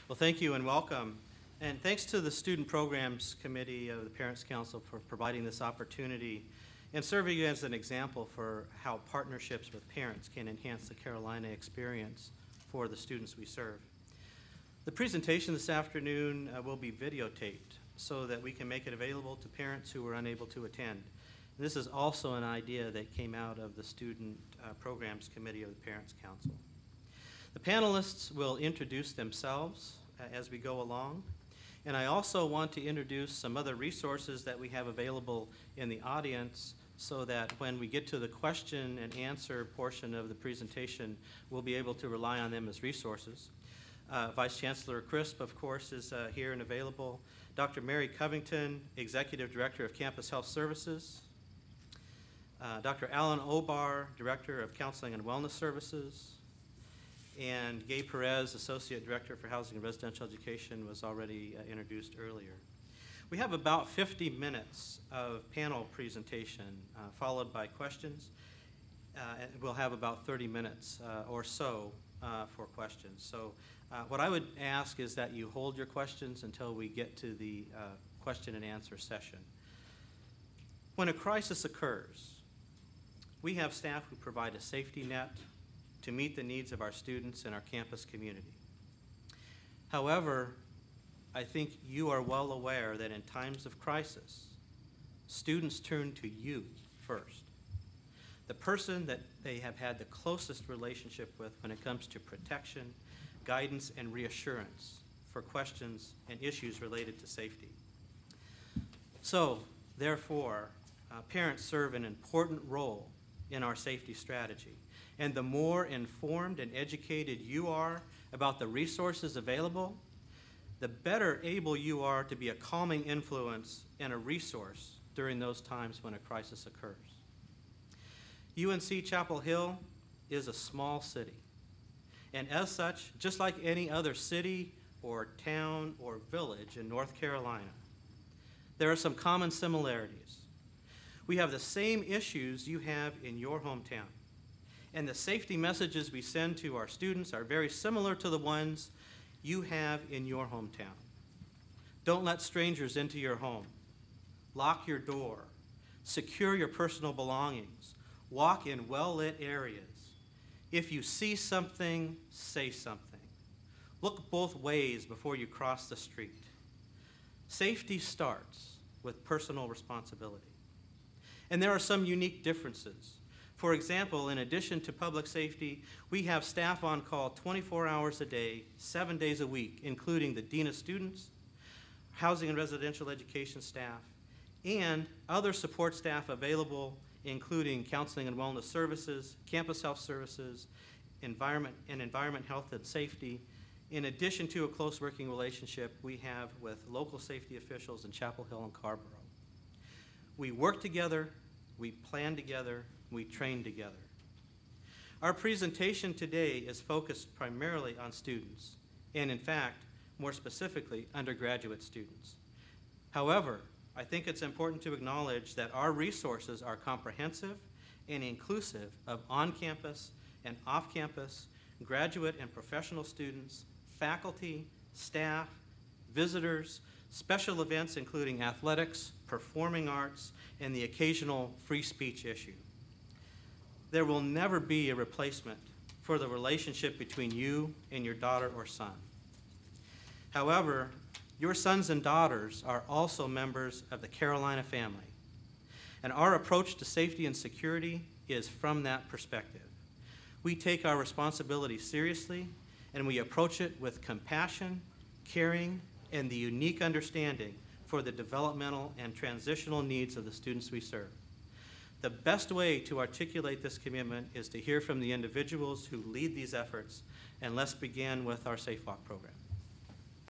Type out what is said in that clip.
Well, thank you and welcome. And thanks to the Student Programs Committee of the Parents Council for providing this opportunity and serving as an example for how partnerships with parents can enhance the Carolina experience for the students we serve. The presentation this afternoon will be videotaped so that we can make it available to parents who were unable to attend. This is also an idea that came out of the Student Programs Committee of the Parents Council. The panelists will introduce themselves as we go along, and I also want to introduce some other resources that we have available in the audience so that when we get to the question and answer portion of the presentation, we'll be able to rely on them as resources. Vice Chancellor Crisp, of course, is here and available. Dr. Mary Covington, Executive Director of Campus Health Services. Dr. Alan Obar, Director of Counseling and Wellness Services. And Gay Perez, Associate Director for Housing and Residential Education, was already introduced earlier. We have about 50 minutes of panel presentation, followed by questions. We'll have about 30 minutes or so for questions. So what I would ask is that you hold your questions until we get to the question and answer session. When a crisis occurs, we have staff who provide a safety net to meet the needs of our students and our campus community. However, I think you are well aware that in times of crisis, students turn to you first. The person that they have had the closest relationship with when it comes to protection, guidance, and reassurance for questions and issues related to safety. So, therefore, parents serve an important role in our safety strategy. And the more informed and educated you are about the resources available, the better able you are to be a calming influence and a resource during those times when a crisis occurs. UNC-Chapel Hill is a small city. And as such, just like any other city or town or village in North Carolina, there are some common similarities. We have the same issues you have in your hometown. And the safety messages we send to our students are very similar to the ones you have in your hometown. Don't let strangers into your home. Lock your door. Secure your personal belongings. Walk in well-lit areas. If you see something, say something. Look both ways before you cross the street. Safety starts with personal responsibility. And there are some unique differences. For example, in addition to public safety, we have staff on call 24 hours a day, 7 days a week, including the Dean of Students, Housing and Residential Education staff, and other support staff available, including Counseling and Wellness Services, Campus Health Services, Environment Health and Safety, in addition to a close working relationship we have with local safety officials in Chapel Hill and Carrboro. We work together, we plan together, we train together. Our presentation today is focused primarily on students, and in fact, more specifically, undergraduate students. However, I think it's important to acknowledge that our resources are comprehensive and inclusive of on-campus and off-campus, graduate and professional students, faculty, staff, visitors, special events including athletics, performing arts, and the occasional free speech issue. There will never be a replacement for the relationship between you and your daughter or son. However, your sons and daughters are also members of the Carolina family, and our approach to safety and security is from that perspective. We take our responsibility seriously, and we approach it with compassion, caring, and the unique understanding for the developmental and transitional needs of the students we serve. The best way to articulate this commitment is to hear from the individuals who lead these efforts, and let's begin with our SafeWalk program.